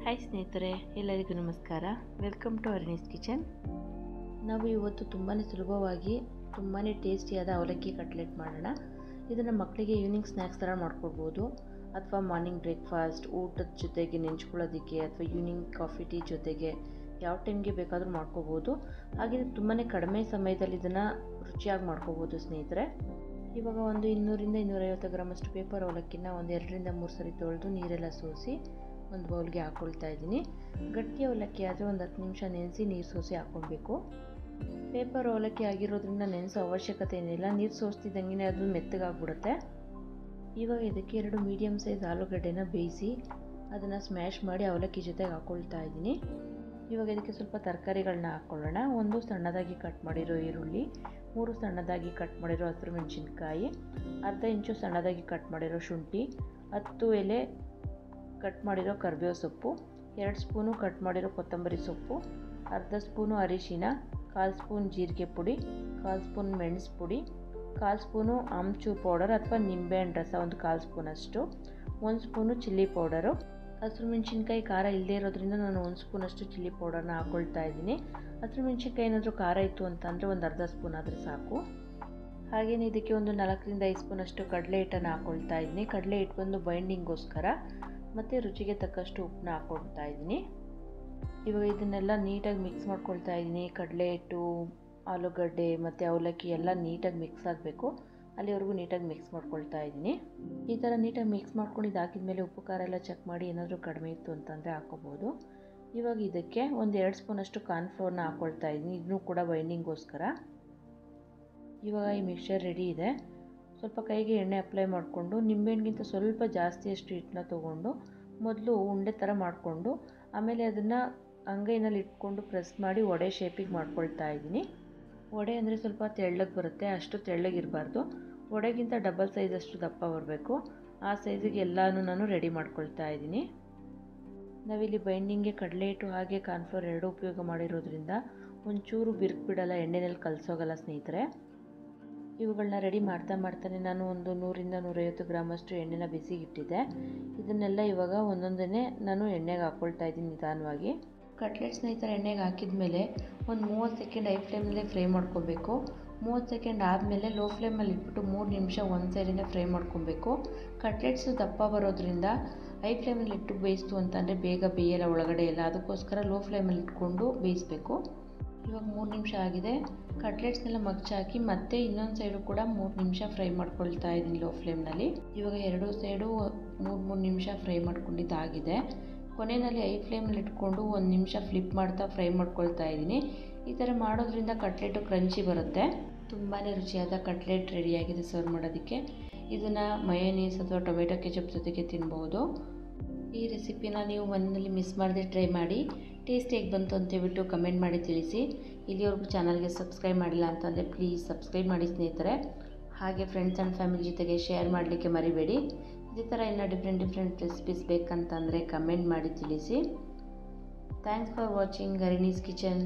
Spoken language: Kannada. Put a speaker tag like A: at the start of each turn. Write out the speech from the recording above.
A: ಹಾಯ್ ಸ್ನೇಹಿತರೆ, ಎಲ್ಲರಿಗೂ ನಮಸ್ಕಾರ. Welcome to Arnie's kitchen. ನಾವು ಇವತ್ತು ತುಂಬಾ ಸುಲಭವಾಗಿ ತುಂಬಾ ಟೇಸ್ಟಿಯಾದ ಅವಲಕ್ಕಿ ಕಟ್ಲೆಟ್ ಮಾಡೋಣ. ಇದನ್ನು ಮಕ್ಕಳಿಗೆ ಈವ್ನಿಂಗ್ ಸ್ನ್ಯಾಕ್ಸ್ ಥರ ಮಾಡ್ಕೊಡ್ಬೋದು, ಅಥವಾ ಮಾರ್ನಿಂಗ್ ಬ್ರೇಕ್ಫಾಸ್ಟ್ ಊಟದ ಜೊತೆಗೆ ನೆಂಚ್ಕೊಳ್ಳೋದಕ್ಕೆ, ಅಥವಾ ಈವ್ನಿಂಗ್ ಕಾಫಿ ಟೀ ಜೊತೆಗೆ ಯಾವ ಟೈಮ್ಗೆ ಬೇಕಾದರೂ ಮಾಡ್ಕೋಬೋದು. ಹಾಗೆ ತುಂಬಾ ಕಡಿಮೆ ಸಮಯದಲ್ಲಿ ಇದನ್ನು ರುಚಿಯಾಗಿ ಮಾಡ್ಕೋಬೋದು ಸ್ನೇಹಿತರೆ. ಇವಾಗ ಒಂದು 200-250 ಗ್ರಾಮಷ್ಟು ಪೇಪರ್ ಅವಲಕ್ಕಿನ ಒಂದು 2-3 ಸರಿ ತೊಳೆದು ನೀರೆಲ್ಲ ಸೋಸಿ ಒಂದು ಬೌಲ್ಗೆ ಹಾಕ್ಕೊಳ್ತಾ ಇದ್ದೀನಿ. ಗಟ್ಟಿ ಅವಲಕ್ಕಿ ಆದರೆ ಒಂದು 10 ನಿಮಿಷ ನೆನೆಸಿ ನೀರು ಸೋಸಿ ಹಾಕ್ಕೊಳ್ಬೇಕು. ಪೇಪರ್ ಅವಲಕ್ಕಿ ಆಗಿರೋದ್ರಿಂದ ನೆನೆಸೋ ಅವಶ್ಯಕತೆ ಏನಿಲ್ಲ, ನೀರು ಸೋಸ್ತಿದ್ದಂಗೆ ಅದು ಮೆತ್ತಗಾಗ್ಬಿಡುತ್ತೆ. ಇವಾಗ ಇದಕ್ಕೆ 2 ಮೀಡಿಯಮ್ ಸೈಜ್ ಆಲೂಗಡ್ಡೆನ ಬೇಯಿಸಿ ಅದನ್ನು ಸ್ಮ್ಯಾಶ್ ಮಾಡಿ ಅವಲಕ್ಕಿ ಜೊತೆಗೆ ಹಾಕ್ಕೊಳ್ತಾ ಇದ್ದೀನಿ. ಇವಾಗ ಇದಕ್ಕೆ ಸ್ವಲ್ಪ ತರಕಾರಿಗಳನ್ನ ಹಾಕ್ಕೊಳ್ಳೋಣ. 1 ಸಣ್ಣದಾಗಿ ಕಟ್ ಮಾಡಿರೋ ಈರುಳ್ಳಿ, 3 ಸಣ್ಣದಾಗಿ ಕಟ್ ಮಾಡಿರೋ ಹಸಿರು ಮೆಣಸಿನ್ಕಾಯಿ, ಅರ್ಧ ಇಂಚು ಸಣ್ಣದಾಗಿ ಕಟ್ ಮಾಡಿರೋ ಶುಂಠಿ, 10 ಎಲೆ ಕಟ್ ಮಾಡಿರೋ ಕರಿಬೇವು ಸೊಪ್ಪು, 2 ಸ್ಪೂನು ಕಟ್ ಮಾಡಿರೋ ಕೊತ್ತಂಬರಿ ಸೊಪ್ಪು, ಅರ್ಧ ಸ್ಪೂನು ಅರಿಶಿನ, 1/4 ಸ್ಪೂನ್ ಜೀರಿಗೆ ಪುಡಿ, 1/4 ಸ್ಪೂನ್ ಮೆಣಸು ಪುಡಿ, 1/4 ಸ್ಪೂನು ಆಮ್ಚೂರ್ ಪೌಡರ್ ಅಥವಾ ನಿಂಬೆಹಣ್ಣು ರಸ ಒಂದು 1/4 ಸ್ಪೂನಷ್ಟು, 1 ಸ್ಪೂನು ಚಿಲ್ಲಿ ಪೌಡರು. ಹಸಿರು ಮೆಣಸಿನ್ಕಾಯಿ ಖಾರ ಇಲ್ಲದೇ ಇರೋದ್ರಿಂದ ನಾನು 1 ಸ್ಪೂನಷ್ಟು ಚಿಲ್ಲಿ ಪೌಡರ್ನ ಹಾಕ್ಕೊಳ್ತಾ ಇದ್ದೀನಿ. ಹಸಿರು ಮೆಣಸಿನ್ಕಾಯಿ ಏನಾದರೂ ಖಾರ ಇತ್ತು ಅಂತಂದರೆ ಒಂದು ಅರ್ಧ ಸ್ಪೂನ್ ಆದರೆ ಸಾಕು. ಹಾಗೆಯೇ ಇದಕ್ಕೆ ಒಂದು 4-5 ಸ್ಪೂನಷ್ಟು ಕಡಲೆ ಹಿಟ್ಟನ್ನು ಹಾಕ್ಕೊಳ್ತಾ ಇದ್ದೀನಿ. ಕಡಲೆ ಹಿಟ್ಟು ಬಂದು ಬೈಂಡಿಂಗ್ಗೋಸ್ಕರ, ಮತ್ತು ರುಚಿಗೆ ತಕ್ಕಷ್ಟು ಉಪ್ಪನ್ನ ಹಾಕ್ಕೊಳ್ತಾ ಇದ್ದೀನಿ. ಇವಾಗ ಇದನ್ನೆಲ್ಲ ನೀಟಾಗಿ ಮಿಕ್ಸ್ ಮಾಡ್ಕೊಳ್ತಾ ಇದ್ದೀನಿ. ಕಡಲೆ ಹಿಟ್ಟು, ಆಲೂಗಡ್ಡೆ ಮತ್ತು ಅವಲಕ್ಕಿ ಎಲ್ಲ ನೀಟಾಗಿ ಮಿಕ್ಸ್ ಆಗಬೇಕು, ಅಲ್ಲಿವರೆಗೂ ನೀಟಾಗಿ ಮಿಕ್ಸ್ ಮಾಡ್ಕೊಳ್ತಾ ಇದ್ದೀನಿ. ಈ ಥರ ನೀಟಾಗಿ ಮಿಕ್ಸ್ ಮಾಡ್ಕೊಂಡು ಇದಾಕಿದ್ಮೇಲೆ ಉಪ್ಪು ಖಾರ ಎಲ್ಲ ಚೆಕ್ ಮಾಡಿ ಏನಾದರೂ ಕಡಿಮೆ ಇತ್ತು ಅಂತಂದರೆ ಹಾಕ್ಕೋಬೋದು. ಇವಾಗ ಇದಕ್ಕೆ ಒಂದು 2 ಸ್ಪೂನಷ್ಟು ಕಾರ್ನ್ಫ್ಲೋರ್ನ ಹಾಕ್ಕೊಳ್ತಾ ಇದ್ದೀನಿ, ಇದನ್ನು ಕೂಡ ಬೈಂಡಿಂಗ್ಗೋಸ್ಕರ. ಇವಾಗ ಈ ಮಿಕ್ಸ್ಚರ್ ರೆಡಿ ಇದೆ. ಸ್ವಲ್ಪ ಕೈಗೆ ಎಣ್ಣೆ ಅಪ್ಲೈ ಮಾಡಿಕೊಂಡು ನಿಂಬೆಹಣ್ಣಿಗಿಂತ ಸ್ವಲ್ಪ ಜಾಸ್ತಿಯಷ್ಟು ಹಿಟ್ಟನ್ನ ತೊಗೊಂಡು ಮೊದಲು ಉಂಡೆ ಥರ ಮಾಡಿಕೊಂಡು ಆಮೇಲೆ ಅದನ್ನು ಅಂಗೈನಲ್ಲಿ ಇಟ್ಕೊಂಡು ಪ್ರೆಸ್ ಮಾಡಿ ವಡೆ ಶೇಪಿಗೆ ಮಾಡ್ಕೊಳ್ತಾ ಇದ್ದೀನಿ. ವಡೆ ಅಂದರೆ ಸ್ವಲ್ಪ ತೆಳ್ಳಗೆ ಬರುತ್ತೆ, ಅಷ್ಟು ತೆಳ್ಳಗಿರಬಾರ್ದು. ವಡೆಗಿಂತ ಡಬಲ್ ಸೈಜಷ್ಟು ದಪ್ಪ ಬರಬೇಕು, ಆ ಸೈಜಿಗೆ ಎಲ್ಲನೂ ನಾನು ರೆಡಿ ಮಾಡ್ಕೊಳ್ತಾ ಇದ್ದೀನಿ. ನಾವಿಲ್ಲಿ ಬೈಂಡಿಂಗ್ಗೆ ಕಡಲೆ ಹಿಟ್ಟು ಹಾಗೆ ಕಾರ್ನ್ಫ್ಲೋರ್ 2 ಉಪಯೋಗ ಮಾಡಿರೋದ್ರಿಂದ ಒಂಚೂರು ಬಿರುಕು ಬಿಡಲ್ಲ, ಎಣ್ಣೆನಲ್ಲಿ ಕಲಸೋಗಲ್ಲ ಸ್ನೇಹಿತರೆ. ಇವುಗಳನ್ನ ರೆಡಿ ಮಾಡ್ತಾನೆ ನಾನು ಒಂದು 100-150 ಗ್ರಾಮಷ್ಟು ಎಣ್ಣೆನ ಬಿಸಿಗಿಟ್ಟಿದ್ದೆ. ಇದನ್ನೆಲ್ಲ ಇವಾಗ ಒಂದೊಂದೇ ನಾನು ಎಣ್ಣೆಗೆ ಹಾಕ್ಕೊಳ್ತಾ ಇದ್ದೀನಿ ನಿಧಾನವಾಗಿ. ಕಟ್ಲೆಟ್ಸ್ನ ಈ ಥರ ಎಣ್ಣೆಗೆ ಹಾಕಿದ ಮೇಲೆ ಒಂದು 30 ಸೆಕೆಂಡ್ ಹೈ ಫ್ಲೇಮಲ್ಲೇ ಫ್ರೈ ಮಾಡ್ಕೊಬೇಕು. 30 ಸೆಕೆಂಡ್ ಆದಮೇಲೆ ಲೋ ಫ್ಲೇಮಲ್ಲಿ ಇಟ್ಬಿಟ್ಟು 3 ನಿಮಿಷ ಒಂದು ಸೈಡಿಂದ ಫ್ರೈ ಮಾಡ್ಕೊಬೇಕು. ಕಟ್ಲೆಟ್ಸು ದಪ್ಪ ಬರೋದ್ರಿಂದ ಹೈ ಫ್ಲೇಮಲ್ಲಿ ಇಟ್ಟು ಬೇಯಿಸ್ತು ಅಂತಂದರೆ ಬೇಗ ಬೇಯಲ್ಲ ಒಳಗಡೆ ಎಲ್ಲ, ಅದಕ್ಕೋಸ್ಕರ ಲೋ ಫ್ಲೇಮಲ್ಲಿ ಇಟ್ಕೊಂಡು ಬೇಯಿಸಬೇಕು. ಇವಾಗ 3 ನಿಮಿಷ ಆಗಿದೆ. ಕಟ್ಲೆಟ್ಸ್ನೆಲ್ಲ ಮಗ್ಚಾಕಿ ಮತ್ತೆ ಇನ್ನೊಂದು ಸೈಡು ಕೂಡ 3 ನಿಮಿಷ ಫ್ರೈ ಮಾಡ್ಕೊಳ್ತಾ ಇದ್ದೀನಿ ಲೋ ಫ್ಲೇಮ್ನಲ್ಲಿ. ಇವಾಗ 2 ಸೈಡು 3 ನಿಮಿಷ ಫ್ರೈ ಮಾಡ್ಕೊಂಡಿದ್ದಾಗಿದೆ. ಕೊನೆಯಲ್ಲಿ ಹೈ ಫ್ಲೇಮಲ್ಲಿ ಇಟ್ಕೊಂಡು 1 ನಿಮಿಷ ಫ್ಲಿಪ್ ಮಾಡ್ತಾ ಫ್ರೈ ಮಾಡ್ಕೊಳ್ತಾ ಇದ್ದೀನಿ. ಈ ಥರ ಮಾಡೋದ್ರಿಂದ ಕಟ್ಲೆಟು ಕ್ರಂಚಿ ಬರುತ್ತೆ. ತುಂಬಾ ರುಚಿಯಾದ ಕಟ್ಲೆಟ್ ರೆಡಿಯಾಗಿದೆ ಸರ್ವ್ ಮಾಡೋದಕ್ಕೆ. ಇದನ್ನು ಮಯೋನೀಸ್ ಅಥವಾ ಟೊಮೆಟೊ ಕೆಚಪ್ ಜೊತೆಗೆ ತಿನ್ಬೋದು. ಈ ರೆಸಿಪಿನ ನೀವು ಮನೆಯಲ್ಲಿ ಮಿಸ್ ಮಾಡದೆ ಟ್ರೈ ಮಾಡಿ. ಟೇಸ್ಟ್ ಹೇಗೆ ಬಂತು ಅಂತೇಳ್ಬಿಟ್ಟು ಕಮೆಂಟ್ ಮಾಡಿ ತಿಳಿಸಿ. ಇಲ್ಲಿವರೆಗೂ ಚಾನಲ್ಗೆ ಸಬ್ಸ್ಕ್ರೈಬ್ ಮಾಡಿಲ್ಲ ಅಂತಂದರೆ ಪ್ಲೀಸ್ ಸಬ್ಸ್ಕ್ರೈಬ್ ಮಾಡಿ ಸ್ನೇಹಿತರೆ. ಹಾಗೆ ಫ್ರೆಂಡ್ಸ್ ಆ್ಯಂಡ್ ಫ್ಯಾಮಿಲಿ ಜೊತೆಗೆ ಶೇರ್ ಮಾಡಲಿಕ್ಕೆ ಮರಿಬೇಡಿ. ಇದೇ ಥರ ಇನ್ನೂ ಡಿಫ್ರೆಂಟ್ ರೆಸಿಪೀಸ್ ಬೇಕಂತಂದರೆ ಕಮೆಂಟ್ ಮಾಡಿ ತಿಳಿಸಿ. Thanks for watching Arnie's kitchen.